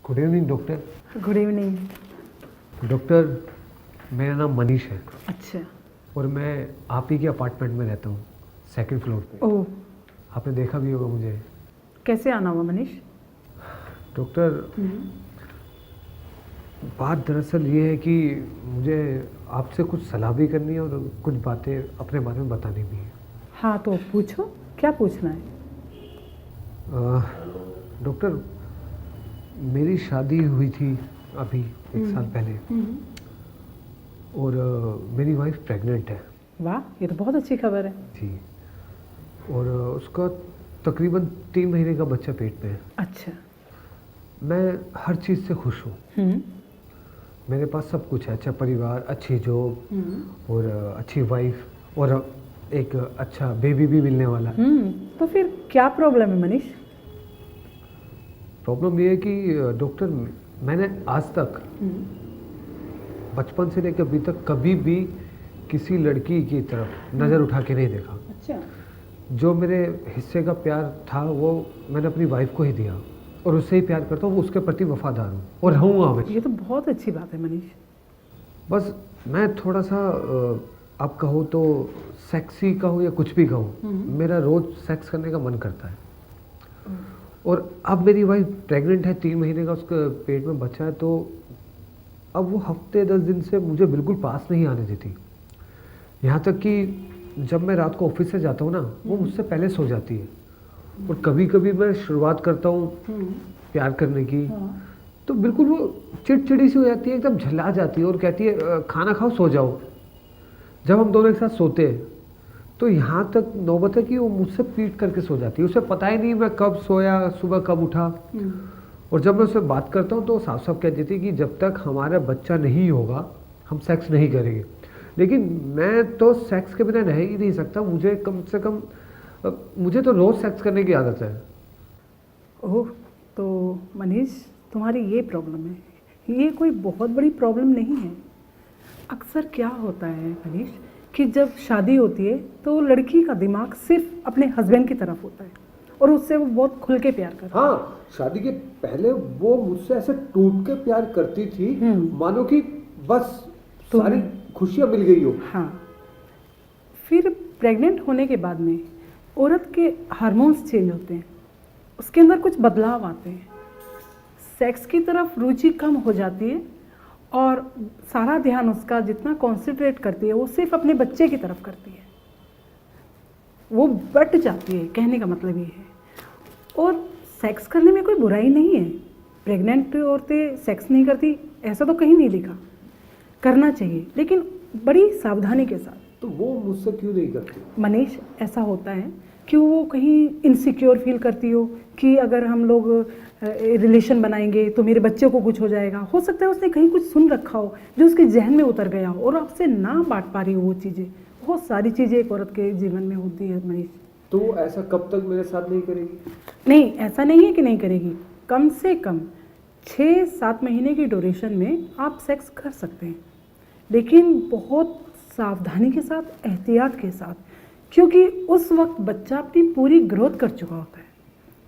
Good evening doctor. Good evening. Doctor, मेरा नाम मनीष है अच्छा। और मैं आप ही के अपार्टमेंट में रहता हूँ, सेकंड फ्लोर पे। ओह, आपने देखा भी होगा मुझे। कैसे आना हुआ मनीष? डॉक्टर, बात दरअसल ये है कि मुझे आपसे कुछ सलाह भी करनी है और कुछ बातें अपने बारे में बतानी भी है। हाँ तो पूछो, क्या पूछना है? डॉक्टर, मेरी शादी हुई थी अभी 1 साल पहले और मेरी वाइफ प्रेग्नेंट है। वाह, ये तो बहुत अच्छी खबर है। जी, और उसका तकरीबन 3 महीने का बच्चा पेट में है। अच्छा। मैं हर चीज़ से खुश हूँ। मेरे पास सब कुछ है, अच्छा परिवार, अच्छी जॉब और अच्छी वाइफ और एक अच्छा बेबी भी मिलने वाला है। तो फिर क्या प्रॉब्लम है मनीष? प्रॉब्लम ये है कि डॉक्टर, मैंने आज तक बचपन से लेकर अभी तक कभी भी किसी लड़की की तरफ नज़र उठा के नहीं देखा। अच्छा। जो मेरे हिस्से का प्यार था वो मैंने अपनी वाइफ को ही दिया और उससे ही प्यार करता हूँ, वो उसके प्रति वफादार हूँ और रहूँगा हमेशा। ये तो बहुत अच्छी बात है मनीष। बस मैं थोड़ा सा आप कहो तो सेक्सी कहूँ या कुछ भी कहूँ, मेरा रोज़ सेक्स करने का मन करता है। और अब मेरी वाइफ प्रेग्नेंट है, 3 महीने का उसके पेट में बच्चा है, तो अब वो हफ्ते 10 दिन से मुझे बिल्कुल पास नहीं आने देती। यहाँ तक कि जब मैं रात को ऑफिस से जाता हूँ ना, वो मुझसे पहले सो जाती है और कभी कभी मैं शुरुआत करता हूँ प्यार करने की, तो बिल्कुल वो चिड़चिड़ी सी हो जाती है, एकदम झल्ला जाती है और कहती है खाना खाओ सो जाओ। जब हम दोनों एक साथ सोते हैं तो यहाँ तक नौबत है कि वो मुझसे पीट करके सो जाती है। उसे पता ही नहीं मैं कब सोया, सुबह कब उठा। और जब मैं उससे बात करता हूँ तो साफ साफ कह देती है कि जब तक हमारा बच्चा नहीं होगा हम सेक्स नहीं करेंगे। लेकिन मैं तो सेक्स के बिना रह ही नहीं सकता। मुझे कम से कम मुझे तो रोज़ सेक्स करने की आदत है। ओह, तो मनीष तुम्हारी ये प्रॉब्लम है, ये कोई बहुत बड़ी प्रॉब्लम नहीं है। अक्सर क्या होता है मनीष कि जब शादी होती है तो लड़की का दिमाग सिर्फ अपने हस्बैंड की तरफ होता है और उससे वो बहुत खुल के प्यार करता है। हाँ, शादी के पहले वो मुझसे ऐसे टूट के प्यार करती थी मानो कि बस सारी खुशियाँ मिल गई हो। हाँ, फिर प्रेग्नेंट होने के बाद में औरत के हार्मोन्स चेंज होते हैं, उसके अंदर कुछ बदलाव आते हैं, सेक्स की तरफ रुचि कम हो जाती है और सारा ध्यान उसका जितना कॉन्सेंट्रेट करती है वो सिर्फ अपने बच्चे की तरफ करती है। वो बट जाती है, कहने का मतलब ये है। और सेक्स करने में कोई बुराई नहीं है। प्रेग्नेंट औरतें सेक्स नहीं करती ऐसा तो कहीं नहीं लिखा, करना चाहिए लेकिन बड़ी सावधानी के साथ। तो वो मुझसे क्यों नहीं करती? मनीष, ऐसा होता है कि वो कहीं इनसिक्योर फील करती हो कि अगर हम लोग रिलेशन बनाएंगे तो मेरे बच्चे को कुछ हो जाएगा। हो सकता है उसने कहीं कुछ सुन रखा हो जो उसके जहन में उतर गया हो और आपसे ना बांट पा रही हो वो चीज़ें। बहुत सारी चीज़ें एक औरत के जीवन में होती है मनीष। तो वो ऐसा कब तक मेरे साथ नहीं करेगी? नहीं, ऐसा नहीं है कि नहीं करेगी। कम से कम 6-7 महीने की ड्यूरेशन में आप सेक्स कर सकते हैं, लेकिन बहुत सावधानी के साथ, एहतियात के साथ, क्योंकि उस वक्त बच्चा अपनी पूरी ग्रोथ कर चुका होता है।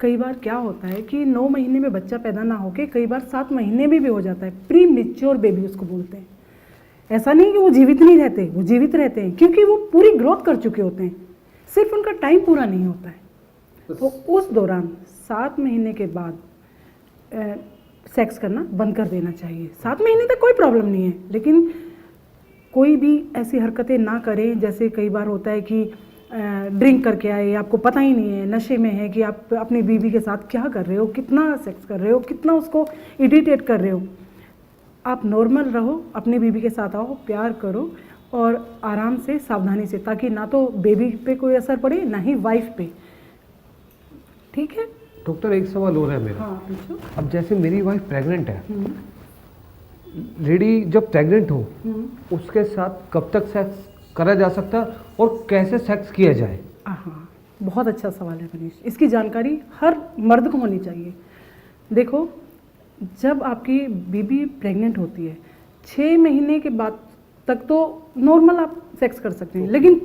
कई बार क्या होता है कि 9 महीने में बच्चा पैदा ना होके कई बार 7 महीने में भी हो जाता है। प्री मैच्योर बेबी उसको बोलते हैं। ऐसा नहीं कि वो जीवित नहीं रहते, वो जीवित रहते हैं क्योंकि वो पूरी ग्रोथ कर चुके होते हैं, सिर्फ उनका टाइम पूरा नहीं होता है। तो उस दौरान 7 महीने के बाद सेक्स करना बंद कर देना चाहिए। 7 महीने तक कोई प्रॉब्लम नहीं है, लेकिन कोई भी ऐसी हरकतें ना करें। जैसे कई बार होता है कि ड्रिंक करके आए, आपको पता ही नहीं है, नशे में है कि आप अपनी बीवी के साथ क्या कर रहे हो, कितना सेक्स कर रहे हो, कितना उसको इरिटेट कर रहे हो। आप नॉर्मल रहो, अपनी बीवी के साथ आओ, प्यार करो और आराम से, सावधानी से, ताकि ना तो बेबी पे कोई असर पड़े ना ही वाइफ पे। ठीक है डॉक्टर, एक सवाल हो रहा है मेरा। हाँ पूछो। अब जैसे मेरी वाइफ प्रेग्नेंट है, लेडी जब प्रेग्नेंट हो उसके साथ कब तक सेक्स करा जा सकता है और कैसे सेक्स किया जाए? हाँ, बहुत अच्छा सवाल है मनीष। इसकी जानकारी हर मर्द को होनी चाहिए। देखो, जब आपकी बीबी प्रेग्नेंट होती है 6 महीने के बाद तक तो नॉर्मल आप सेक्स कर सकते हैं, लेकिन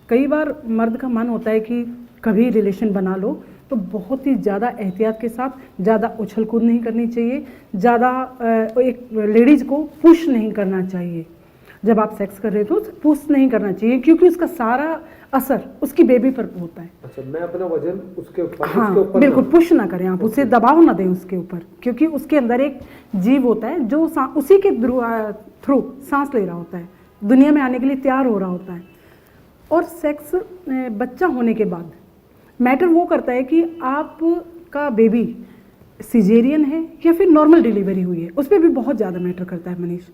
कई बार मर्द का मन होता है कि कभी रिलेशन बना लो तो बहुत ही ज़्यादा एहतियात के साथ, ज़्यादा उछल कूद नहीं करनी चाहिए, ज़्यादा एक लेडीज़ को पुश नहीं करना चाहिए। जब आप सेक्स कर रहे हो तो पुश नहीं करना चाहिए, क्योंकि उसका सारा असर उसकी बेबी पर होता है। अच्छा, मैं अपना वजन उसके ऊपर, हाँ उसके ऊपर बिल्कुल, पुश ना करें आप, उसे दबाव ना दें उसके ऊपर, क्योंकि उसके अंदर एक जीव होता है जो उसी के थ्रू सांस ले रहा होता है, दुनिया में आने के लिए तैयार हो रहा होता है। और सेक्स बच्चा होने के बाद मैटर वो करता है कि आपका बेबी सिजेरियन है या फिर नॉर्मल डिलीवरी हुई है, उस पर भी बहुत ज़्यादा मैटर करता है मनीष।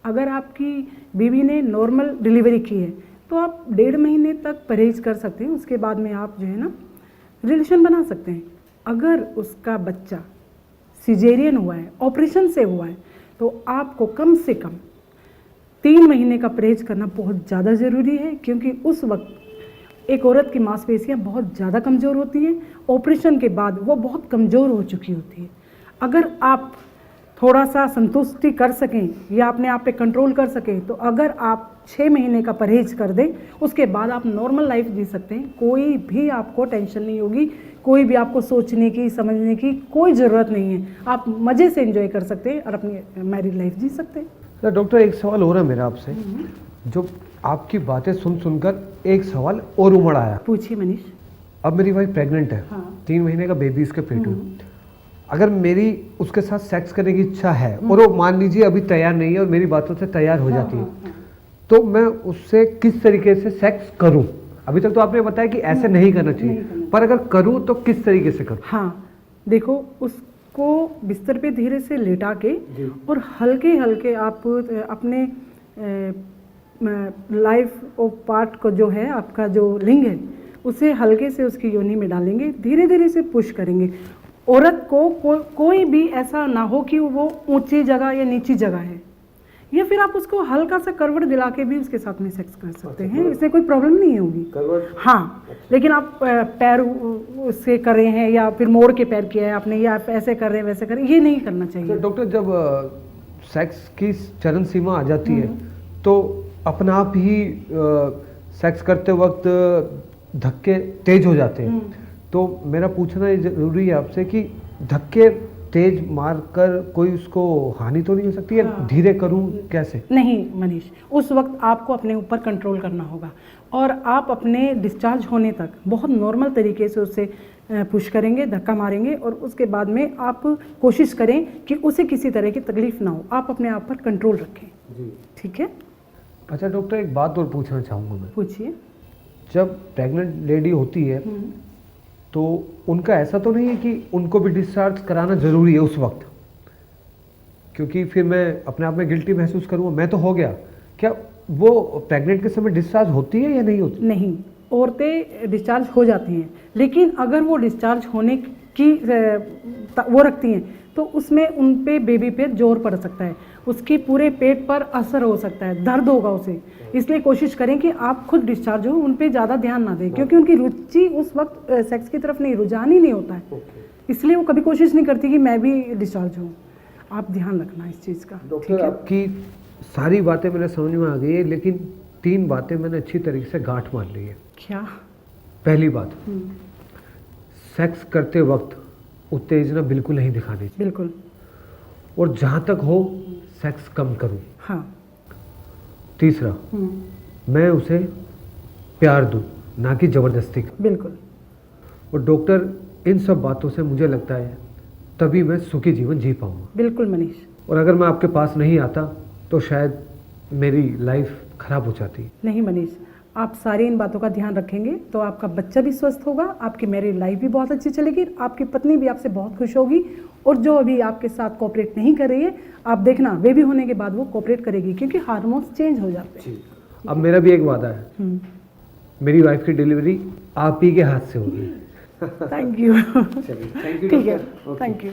अगर आपकी बेबी ने नॉर्मल डिलीवरी की है तो आप 1.5 महीने तक परहेज कर सकते हैं, उसके बाद में आप जो है ना रिलेशन बना सकते हैं। अगर उसका बच्चा सिजेरियन हुआ है, ऑपरेशन से हुआ है, तो आपको कम से कम 3 महीने का परहेज करना बहुत ज़्यादा ज़रूरी है, क्योंकि उस वक्त एक औरत की मांसपेशियां बहुत ज़्यादा कमज़ोर होती हैं। ऑपरेशन के बाद वो बहुत कमज़ोर हो चुकी होती है। अगर आप थोड़ा सा संतुष्टि कर सकें या अपने आप पे कंट्रोल कर सकें, तो अगर आप 6 महीने का परहेज कर दें, उसके बाद आप नॉर्मल लाइफ जी सकते हैं। कोई भी आपको टेंशन नहीं होगी, कोई भी आपको सोचने की, समझने की कोई ज़रूरत नहीं है। आप मज़े से एंजॉय कर सकते हैं और अपनी मैरिड लाइफ जी सकते हैं। डॉक्टर, एक सवाल हो रहा है मेरा आपसे, जो आपकी बातें सुन सुनकर एक सवाल और उमड़ आया। पूछिए मनीष। अब मेरी वाइफ प्रेग्नेंट है, हाँ। 3 महीने का बेबी इसके पेट में। अगर मेरी उसके साथ सेक्स करने की इच्छा है और वो मान लीजिए अभी तैयार नहीं है और मेरी बातों से तैयार हो जाती है, तो मैं उससे किस तरीके से सेक्स करूं? अभी तक तो आपने बताया कि ऐसे नहीं करना चाहिए, पर अगर करूं तो किस तरीके से करूं? हाँ देखो, उसको बिस्तर पे धीरे से लेटा के और हल्के हल्के आप अपने लाइफ ऑफ पार्ट को जो है, आपका जो लिंग है, उसे हल्के से उसकी योनि में डालेंगे, धीरे धीरे से पुश करेंगे। औरत को कोई भी ऐसा ना हो कि वो ऊंची जगह या नीची जगह है, या फिर आप उसको हल्का सा करवट दिला के भी उसके साथ में सेक्स कर सकते हैं, इससे कोई प्रॉब्लम नहीं होगी। हाँ, लेकिन आप पैर उससे कर रहे हैं या फिर मोड़ के पैर किया है आपने, या आप ऐसे कर रहे हैं वैसे कर रहे हैं, ये नहीं करना चाहिए। डॉक्टर, जब सेक्स की चरम सीमा आ जाती है तो अपना आप ही सेक्स करते वक्त धक्के तेज हो जाते हैं, तो मेरा पूछना ये जरूरी है आपसे कि धक्के तेज मारकर कोई उसको हानि तो नहीं हो सकती है? हाँ। धीरे करूं कैसे? नहीं मनीष, उस वक्त आपको अपने ऊपर कंट्रोल करना होगा और आप अपने डिस्चार्ज होने तक बहुत नॉर्मल तरीके से उससे पुश करेंगे, धक्का मारेंगे, और उसके बाद में आप कोशिश करें कि उसे किसी तरह की तकलीफ ना हो। आप अपने आप पर कंट्रोल रखें जी, ठीक है? अच्छा डॉक्टर, एक बात और पूछना चाहूँगा मैं। पूछिए। जब प्रेग्नेंट लेडी होती है तो उनका ऐसा तो नहीं है कि उनको भी डिस्चार्ज कराना ज़रूरी है उस वक्त, क्योंकि फिर मैं अपने आप में गिल्टी महसूस करूँगा, मैं तो हो गया, क्या वो प्रेग्नेंट के समय डिस्चार्ज होती है या नहीं होती? नहीं, औरतें डिस्चार्ज हो जाती हैं, लेकिन अगर वो डिस्चार्ज होने की वो रखती हैं तो उसमें उन पे बेबी पे जोर पड़ सकता है, उसके पूरे पेट पर असर हो सकता है, दर्द होगा उसे। इसलिए कोशिश करें कि आप खुद डिस्चार्ज हो, उन पे ज़्यादा ध्यान ना दें, क्योंकि उनकी रुचि उस वक्त सेक्स की तरफ नहीं, रुझान ही नहीं होता है, इसलिए वो कभी कोशिश नहीं करती कि मैं भी डिस्चार्ज हूँ। आप ध्यान रखना इस चीज़ का। डॉक्टर, आपकी सारी बातें मेरे समझ में आ गई है, लेकिन 3 बातें मैंने अच्छी तरीके से गांठ मार ली है। क्या? पहली बात, सेक्स करते वक्त उत्तेजना बिल्कुल नहीं दिखानी चाहिए, बिल्कुल, और जहाँ तक हो सेक्स कम करूँ। हाँ। तीसरा, मैं उसे प्यार दूँ, ना कि ज़बरदस्ती। बिल्कुल। और डॉक्टर, इन सब बातों से मुझे लगता है तभी मैं सुखी जीवन जी पाऊँगा। बिल्कुल मनीष। और अगर मैं आपके पास नहीं आता तो शायद मेरी लाइफ खराब हो जाती। नहीं मनीष, आप सारी इन बातों का ध्यान रखेंगे तो आपका बच्चा भी स्वस्थ होगा, आपकी मैरिड लाइफ भी बहुत अच्छी चलेगी, आपकी पत्नी भी आपसे बहुत खुश होगी, और जो अभी आपके साथ कोऑपरेट नहीं कर रही है, आप देखना बेबी होने के बाद वो कोऑपरेट करेगी, क्योंकि हार्मोन्स चेंज हो जाते हैं। अब मेरा भी एक वादा है, मेरी वाइफ की डिलीवरी आप ही के हाथ से होगी। Thank you. ठीक है, थैंक यू।